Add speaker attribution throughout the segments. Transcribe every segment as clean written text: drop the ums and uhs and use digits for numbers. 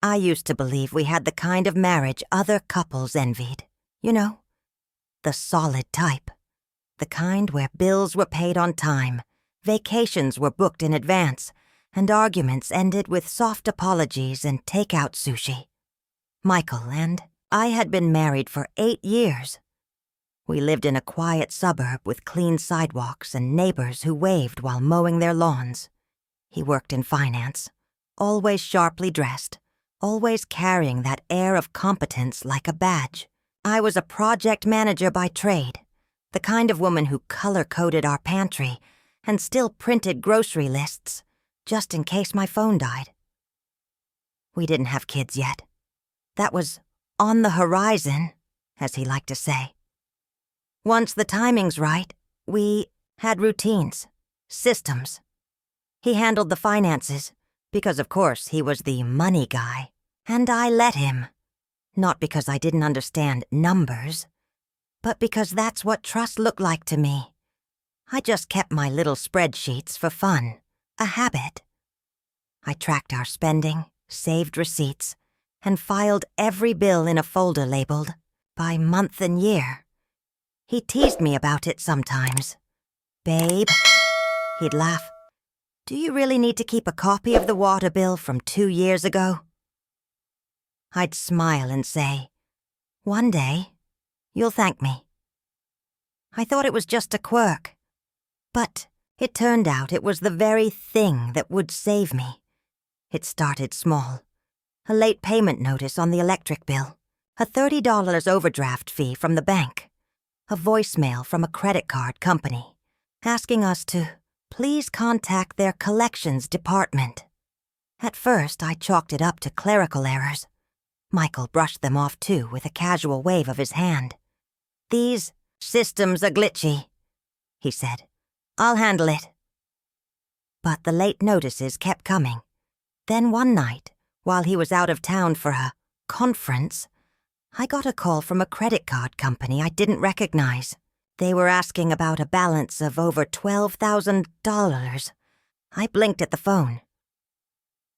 Speaker 1: I used to believe we had the kind of marriage other couples envied. You know, the solid type. The kind where bills were paid on time, vacations were booked in advance, and arguments ended with soft apologies and takeout sushi. Michael and I had been married for 8 years. We lived in a quiet suburb with clean sidewalks and neighbors who waved while mowing their lawns. He worked in finance, always sharply dressed, always carrying that air of competence like a badge. I was a project manager by trade, the kind of woman who color-coded our pantry and still printed grocery lists, just in case my phone died. We didn't have kids yet. That was on the horizon, as he liked to say. Once the timing's right, we had routines, systems. He handled the finances, because of course he was the money guy, and I let him. Not because I didn't understand numbers, but because that's what trust looked like to me. I just kept my little spreadsheets for fun, a habit. I tracked our spending, saved receipts, and filed every bill in a folder labeled by month and year. He teased me about it sometimes. "Babe," he'd laugh, "do you really need to keep a copy of the water bill from 2 years ago?" I'd smile and say, "One day, you'll thank me." I thought it was just a quirk, but it turned out it was the very thing that would save me. It started small. A late payment notice on the electric bill, a $30 overdraft fee from the bank, a voicemail from a credit card company asking us to please contact their collections department. At first, I chalked it up to clerical errors. Michael brushed them off too with a casual wave of his hand. "These systems are glitchy," he said. "I'll handle it." But the late notices kept coming. Then one night, while he was out of town for a conference, I got a call from a credit card company I didn't recognize. They were asking about a balance of over $12,000. I blinked at the phone.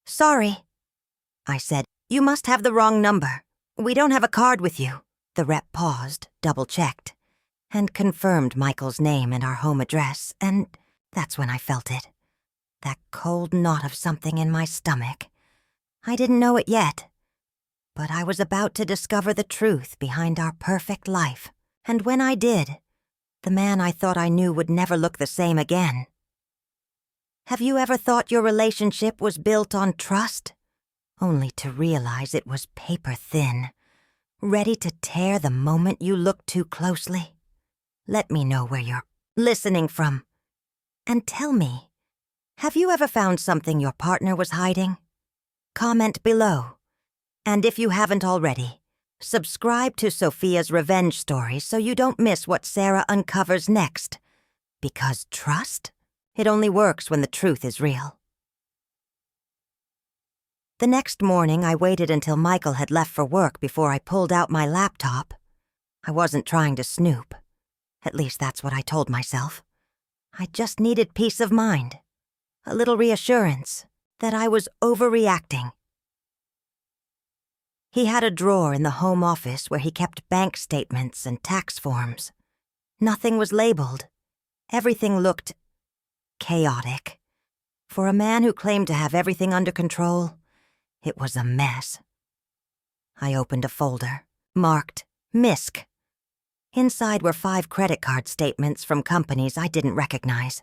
Speaker 1: "Sorry," I said. "You must have the wrong number. We don't have a card with you." The rep paused, double-checked, and confirmed Michael's name and our home address, and that's when I felt it. That cold knot of something in my stomach. I didn't know it yet, but I was about to discover the truth behind our perfect life, and when I did, the man I thought I knew would never look the same again. Have you ever thought your relationship was built on trust, only to realize it was paper thin, ready to tear the moment you look too closely? Let me know where you're listening from. And tell me, have you ever found something your partner was hiding? Comment below. And if you haven't already, subscribe to Sophia's Revenge Stories so you don't miss what Sarah uncovers next. Because trust? It only works when the truth is real. The next morning, I waited until Michael had left for work before I pulled out my laptop. I wasn't trying to snoop. At least that's what I told myself. I just needed peace of mind. A little reassurance that I was overreacting. He had a drawer in the home office where he kept bank statements and tax forms. Nothing was labeled. Everything looked chaotic. For a man who claimed to have everything under control, it was a mess. I opened a folder, marked MISC. Inside were 5 credit card statements from companies I didn't recognize.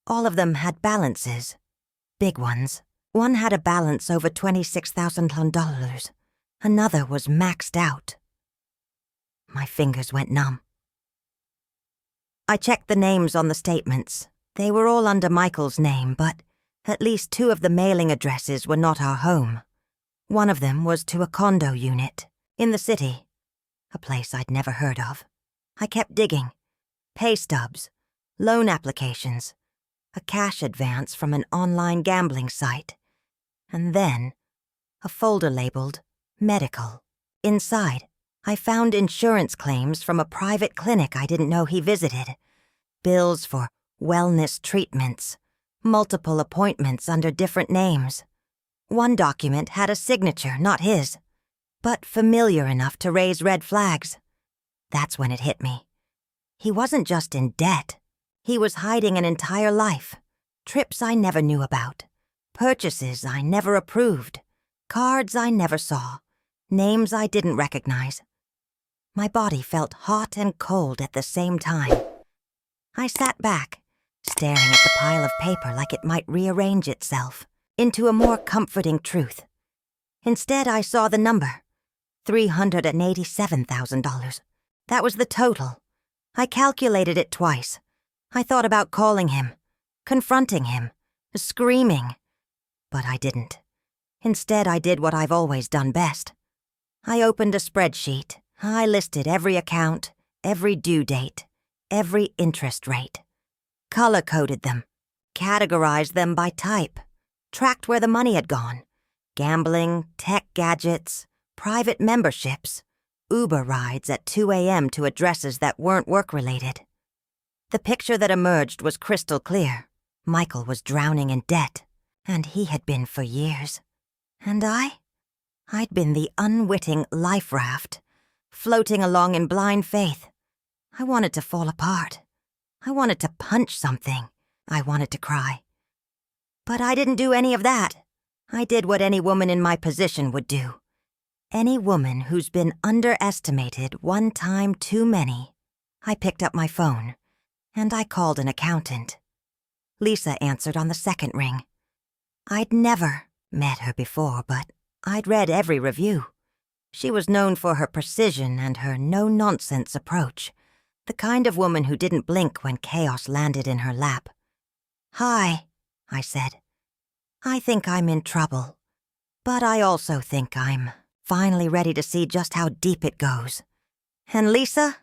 Speaker 1: All of them had balances. Big ones. One had a balance over $26,000. Another was maxed out. My fingers went numb. I checked the names on the statements. They were all under Michael's name, but at least 2 of the mailing addresses were not our home. One of them was to a condo unit in the city, a place I'd never heard of. I kept digging. Pay stubs, loan applications, a cash advance from an online gambling site, and then a folder labeled Medical. Inside, I found insurance claims from a private clinic I didn't know he visited, bills for wellness treatments, multiple appointments under different names. One document had a signature, not his, but familiar enough to raise red flags. That's when it hit me. He wasn't just in debt. He was hiding an entire life. Trips I never knew about. Purchases I never approved. Cards I never saw. Names I didn't recognize. My body felt hot and cold at the same time. I sat back, staring at the pile of paper like it might rearrange itself into a more comforting truth. Instead, I saw the number. $387,000. That was the total. I calculated it twice. I thought about calling him, confronting him, screaming. But I didn't. Instead, I did what I've always done best. I opened a spreadsheet. I listed every account, every due date, every interest rate. Color-coded them, categorized them by type, tracked where the money had gone. Gambling, tech gadgets, private memberships, Uber rides at 2 a.m. to addresses that weren't work-related. The picture that emerged was crystal clear. Michael was drowning in debt, and he had been for years. And I'd been the unwitting life raft, floating along in blind faith. I wanted to fall apart. I wanted to punch something. I wanted to cry. But I didn't do any of that. I did what any woman in my position would do. Any woman who's been underestimated one time too many. I picked up my phone, and I called an accountant. Lisa answered on the second ring. I'd never met her before, but I'd read every review. She was known for her precision and her no-nonsense approach, the kind of woman who didn't blink when chaos landed in her lap. "Hi," I said. "I think I'm in trouble, but I also think I'm finally ready to see just how deep it goes." "And Lisa?"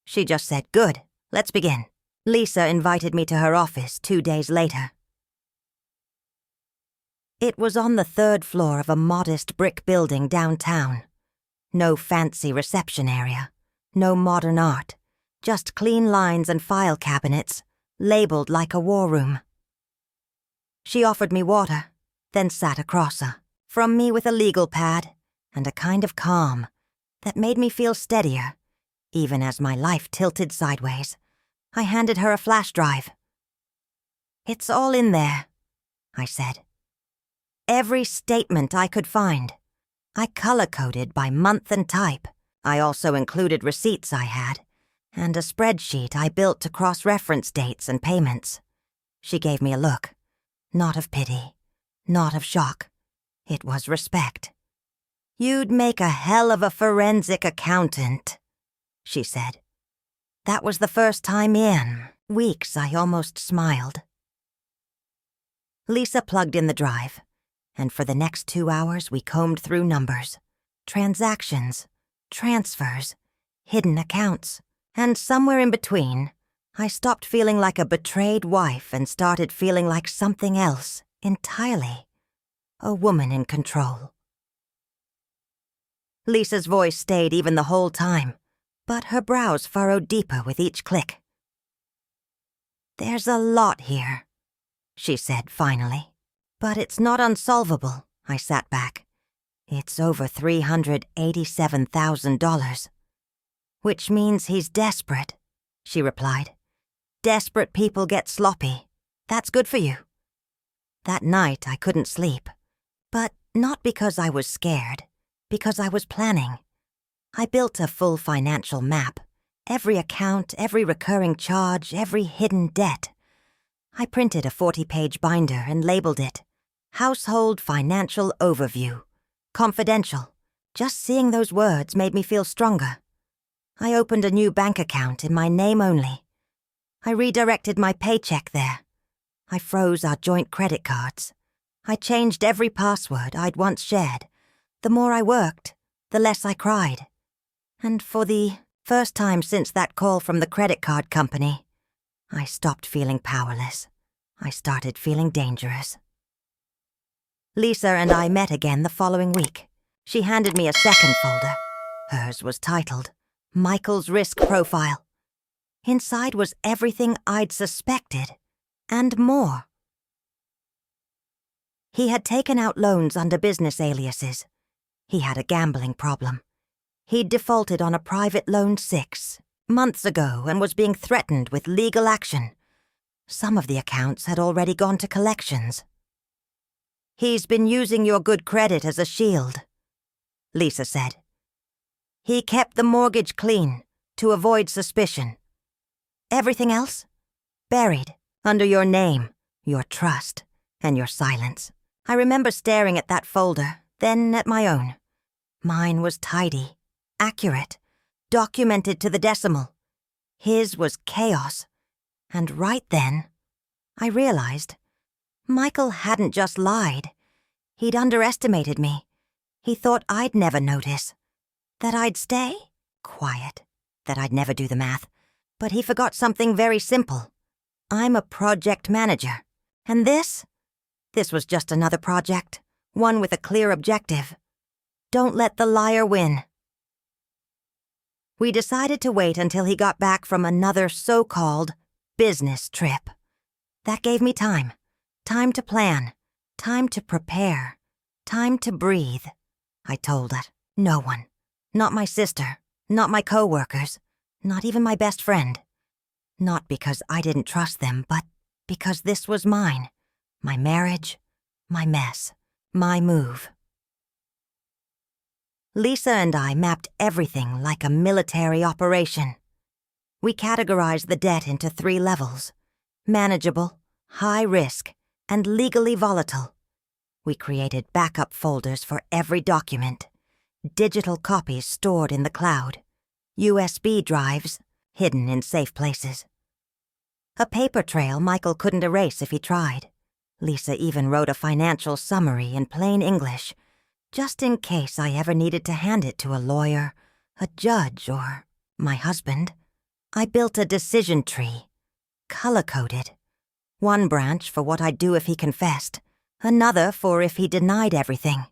Speaker 1: She just said, "Good, let's begin." Lisa invited me to her office 2 days later. It was on the 3rd floor of a modest brick building downtown. No fancy reception area, no modern art, just clean lines and file cabinets, labeled like a war room. She offered me water, then sat across from me with a legal pad and a kind of calm that made me feel steadier, even as my life tilted sideways. I handed her a flash drive. "It's all in there," I said. Every statement I could find. I color-coded by month and type. I also included receipts I had, and a spreadsheet I built to cross-reference dates and payments. She gave me a look. Not of pity, not of shock. It was respect. "You'd make a hell of a forensic accountant," she said. That was the first time in weeks I almost smiled. Lisa plugged in the drive, and for the next 2 hours we combed through numbers, transactions, transfers, hidden accounts, and somewhere in between, I stopped feeling like a betrayed wife and started feeling like something else entirely. A woman in control. Lisa's voice stayed even the whole time, but her brows furrowed deeper with each click. "There's a lot here," she said finally. "But it's not unsolvable," I sat back. "It's over $387,000. "Which means he's desperate," she replied. "Desperate people get sloppy. That's good for you." That night I couldn't sleep. But not because I was scared, because I was planning. I built a full financial map. Every account, every recurring charge, every hidden debt. I printed a 40-page binder and labeled it Household Financial Overview. Confidential. Just seeing those words made me feel stronger. I opened a new bank account in my name only. I redirected my paycheck there. I froze our joint credit cards. I changed every password I'd once shared. The more I worked, the less I cried. And for the first time since that call from the credit card company, I stopped feeling powerless. I started feeling dangerous. Lisa and I met again the following week. She handed me a second folder. Hers was titled Michael's Risk Profile. Inside was everything I'd suspected, and more. He had taken out loans under business aliases. He had a gambling problem. He'd defaulted on a private loan 6 months ago and was being threatened with legal action. Some of the accounts had already gone to collections. "He's been using your good credit as a shield," Lisa said. "He kept the mortgage clean to avoid suspicion. Everything else? Buried under your name, your trust, and your silence." I remember staring at that folder, then at my own. Mine was tidy, accurate, documented to the decimal. His was chaos. And right then, I realized Michael hadn't just lied. He'd underestimated me. He thought I'd never notice, that I'd stay quiet, that I'd never do the math. But he forgot something very simple. I'm a project manager. And this was just another project, one with a clear objective. Don't let the liar win. We decided to wait until he got back from another so-called business trip. That gave me time. Time to plan. Time to prepare. Time to breathe. I told it. No one. Not my sister. Not my co-workers. Not even my best friend. Not because I didn't trust them, but because this was mine. My marriage. My mess. My move. Lisa and I mapped everything like a military operation. We categorized the debt into 3 levels: manageable, high risk, and legally volatile. We created backup folders for every document, digital copies stored in the cloud, USB drives hidden in safe places. A paper trail Michael couldn't erase if he tried. Lisa even wrote a financial summary in plain English, just in case I ever needed to hand it to a lawyer, a judge, or my husband. I built a decision tree, color-coded. One branch for what I'd do if he confessed, another for if he denied everything,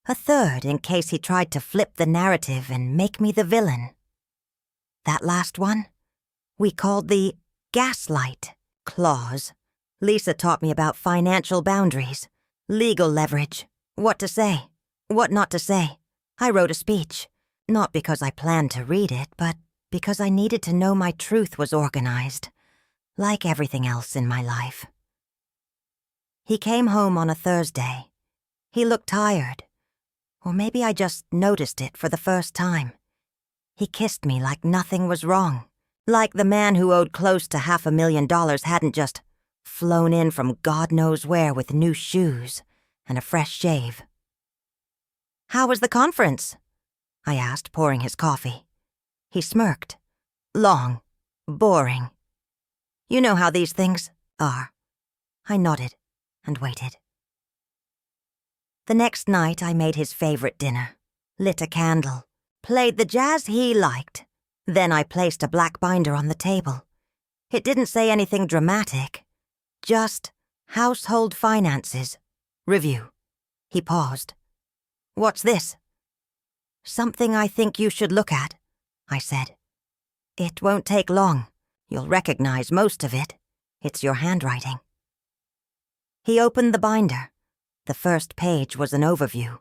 Speaker 1: a third in case he tried to flip the narrative and make me the villain. That last one, we called the gaslight clause. Lisa taught me about financial boundaries, legal leverage, what to say, what not to say. I wrote a speech, not because I planned to read it, but because I needed to know my truth was organized, like everything else in my life. He came home on a Thursday. He looked tired, or maybe I just noticed it for the first time. He kissed me like nothing was wrong, like the man who owed close to $500,000 hadn't just flown in from God knows where with new shoes and a fresh shave. "How was the conference?" I asked, pouring his coffee. He smirked. "Long. Boring. You know how these things are." I nodded and waited. The next night I made his favorite dinner, lit a candle, played the jazz he liked. Then I placed a black binder on the table. It didn't say anything dramatic, just household finances. Review. He paused. "What's this?" "Something I think you should look at," I said. "It won't take long. You'll recognize most of it. It's your handwriting." He opened the binder. The first page was an overview.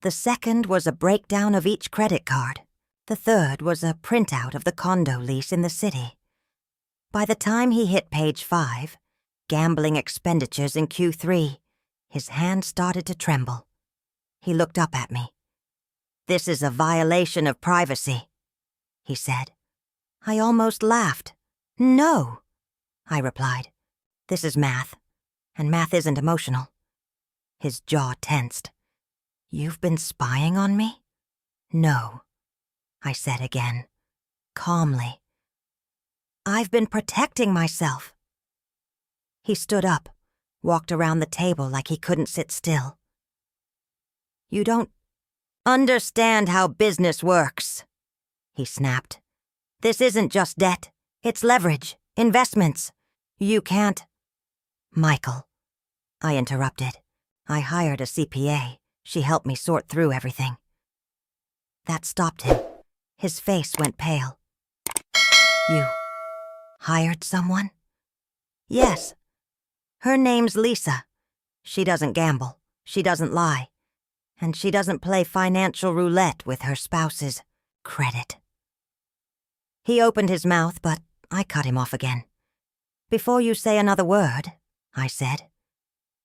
Speaker 1: The second was a breakdown of each credit card. The third was a printout of the condo lease in the city. By the time he hit page 5, gambling expenditures in Q3, his hand started to tremble. He looked up at me. "This is a violation of privacy," he said. I almost laughed. "No," I replied. "This is math, and math isn't emotional." His jaw tensed. "You've been spying on me?" "No," I said again, calmly. "I've been protecting myself." He stood up, walked around the table like he couldn't sit still. "You don't understand how business works," he snapped. "This isn't just debt. It's leverage, investments. You can't—" "Michael," I interrupted. "I hired a CPA. She helped me sort through everything." That stopped him. His face went pale. "You hired someone?" "Yes. Her name's Lisa. She doesn't gamble. She doesn't lie. And she doesn't play financial roulette with her spouse's credit." He opened his mouth, but I cut him off again. "Before you say another word," I said,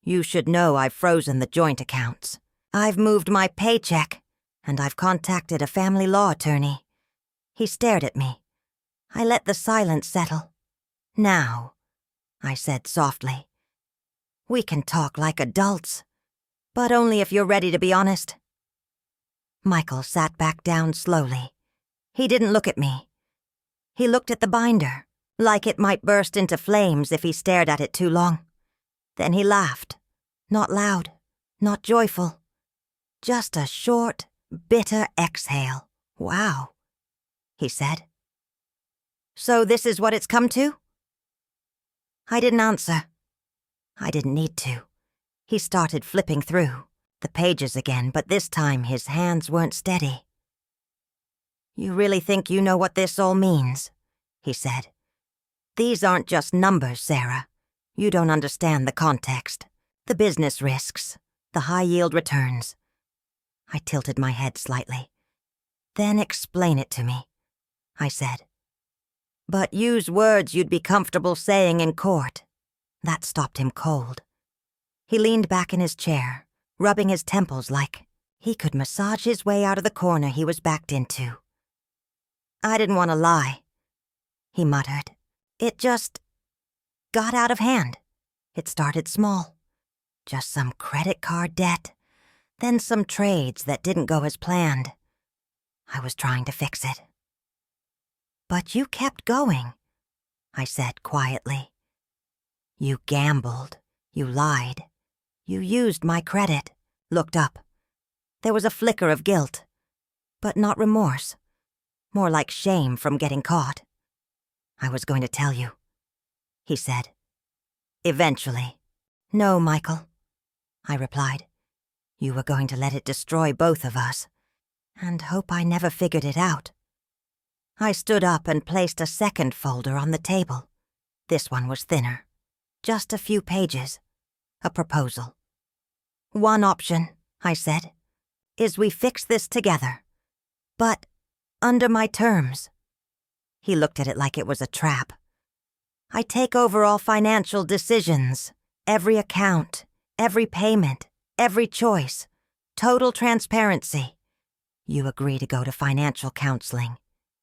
Speaker 1: "you should know I've frozen the joint accounts. I've moved my paycheck, and I've contacted a family law attorney." He stared at me. I let the silence settle. "Now," I said softly, "we can talk like adults, but only if you're ready to be honest." Michael sat back down slowly. He didn't look at me. He looked at the binder, like it might burst into flames if he stared at it too long. Then he laughed. Not loud, not joyful. Just a short, bitter exhale. "Wow," he said. "So this is what it's come to?" I didn't answer. I didn't need to. He started flipping through the pages again, but this time his hands weren't steady. "You really think you know what this all means?" he said. "These aren't just numbers, Sarah. You don't understand the context, the business risks, the high-yield returns." I tilted my head slightly. "Then explain it to me," I said. "But use words you'd be comfortable saying in court." That stopped him cold. He leaned back in his chair, rubbing his temples like he could massage his way out of the corner he was backed into. "I didn't want to lie," he muttered. "It just got out of hand. It started small. Just some credit card debt, then some trades that didn't go as planned. I was trying to fix it." "But you kept going," I said quietly. "You gambled. You lied. You used my credit." Looked up. There was a flicker of guilt, but not remorse. More like shame from getting caught. "I was going to tell you," he said. "Eventually." "No, Michael," I replied. "You were going to let it destroy both of us, and hope I never figured it out." I stood up and placed a second folder on the table. This one was thinner. Just a few pages. A proposal. "One option," I said, "is we fix this together. But under my terms." He looked at it like it was a trap. "I take over all financial decisions, every account, every payment, every choice. Total transparency. You agree to go to financial counseling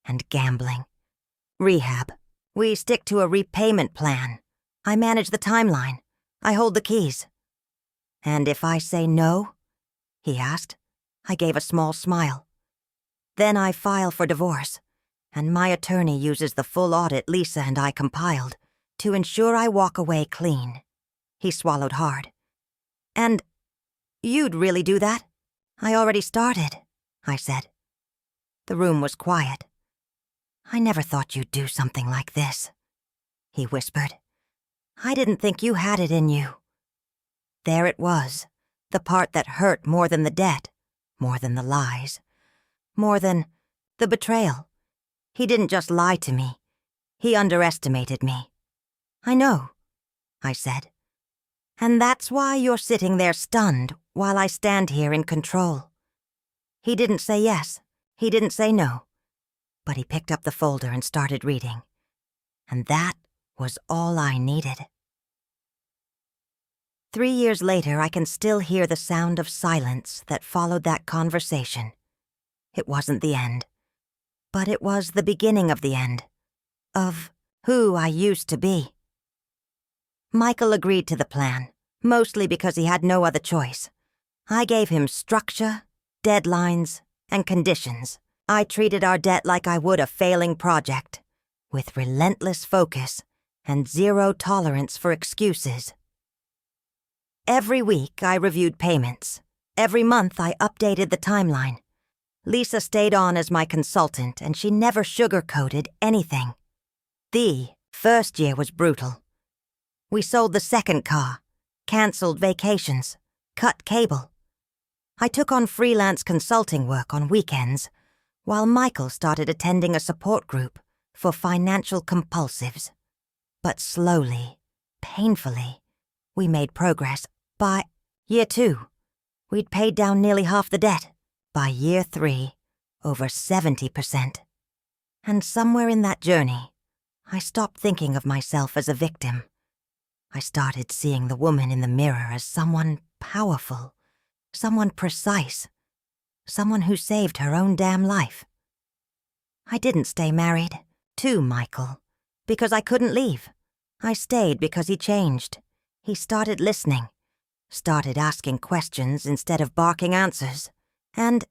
Speaker 1: and gambling. Rehab. We stick to a repayment plan. I manage the timeline. I hold the keys." "And if I say no?" he asked. I gave a small smile. "Then I file for divorce, and my attorney uses the full audit Lisa and I compiled to ensure I walk away clean." He swallowed hard. "And you'd really do that?" "I already started," I said. The room was quiet. "I never thought you'd do something like this," he whispered. "I didn't think you had it in you." There it was, the part that hurt more than the debt, more than the lies, more than the betrayal. He didn't just lie to me. He underestimated me. "I know," I said. "And that's why you're sitting there stunned while I stand here in control." He didn't say yes. He didn't say no. But he picked up the folder and started reading. And that was all I needed. 3 years later, I can still hear the sound of silence that followed that conversation. It wasn't the end. But it was the beginning of the end. Of who I used to be. Michael agreed to the plan, mostly because he had no other choice. I gave him structure, deadlines, and conditions. I treated our debt like I would a failing project, with relentless focus and zero tolerance for excuses. Every week, I reviewed payments. Every month, I updated the timeline. Lisa stayed on as my consultant, and she never sugarcoated anything. The first year was brutal. We sold the second car, canceled vacations, cut cable. I took on freelance consulting work on weekends, while Michael started attending a support group for financial compulsives. But slowly, painfully, we made progress. By year 2, We'd paid down nearly half the debt. By year 3, over 70%. And somewhere in that journey, I stopped thinking of myself as a victim. I started seeing the woman in the mirror as someone powerful, someone precise, someone who saved her own damn life. I didn't stay married to Michael because I couldn't leave. I stayed because he changed. He started listening, started asking questions instead of barking answers, and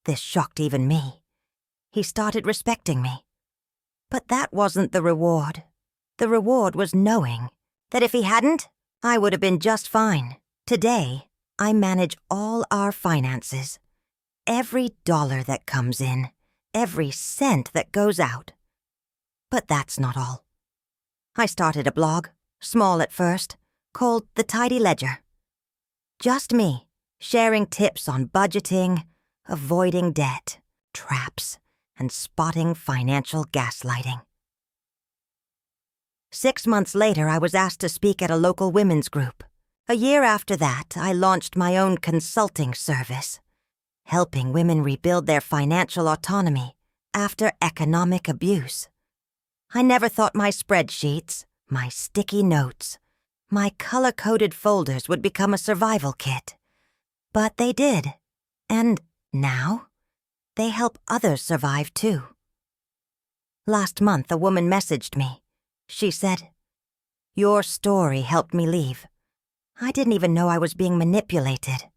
Speaker 1: this shocked even me. He started respecting me. But that wasn't the reward. The reward was knowing that if he hadn't, I would have been just fine. Today, I manage all our finances. Every dollar that comes in, every cent that goes out. But that's not all. I started a blog, small at first, called The Tidy Ledger. Just me, sharing tips on budgeting, avoiding debt, traps, and spotting financial gaslighting. 6 months later, I was asked to speak at a local women's group. A year after that, I launched my own consulting service, helping women rebuild their financial autonomy after economic abuse. I never thought my spreadsheets, my sticky notes, my color-coded folders would become a survival kit. But they did. And now, they help others survive too. Last month, a woman messaged me. She said, "Your story helped me leave. I didn't even know I was being manipulated.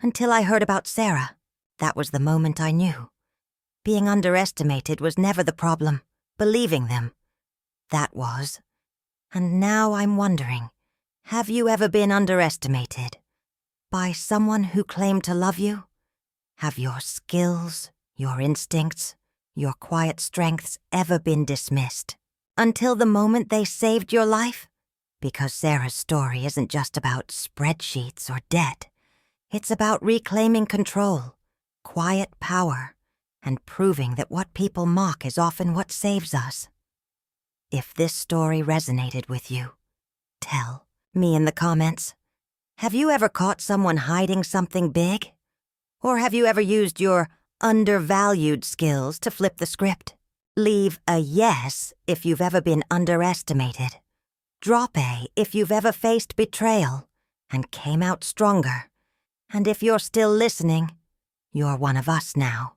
Speaker 1: Until I heard about Sarah. That was the moment I knew. Being underestimated was never the problem. Believing them. That was. And now I'm wondering, have you ever been underestimated? By someone who claimed to love you? Have your skills, your instincts, your quiet strengths ever been dismissed? Until the moment they saved your life? Because Sarah's story isn't just about spreadsheets or debt. It's about reclaiming control, quiet power, and proving that what people mock is often what saves us. If this story resonated with you, tell me in the comments. Have you ever caught someone hiding something big? Or have you ever used your undervalued skills to flip the script? Leave a yes if you've ever been underestimated. Drop a if you've ever faced betrayal and came out stronger. And if you're still listening, you're one of us now.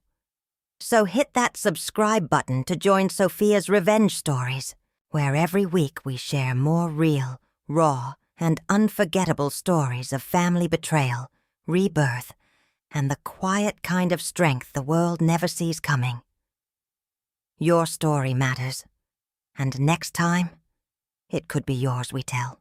Speaker 1: So hit that subscribe button to join Sophia's Revenge Stories, where every week we share more real, raw, and unforgettable stories of family betrayal, rebirth, and the quiet kind of strength the world never sees coming. Your story matters, and next time, it could be yours we tell.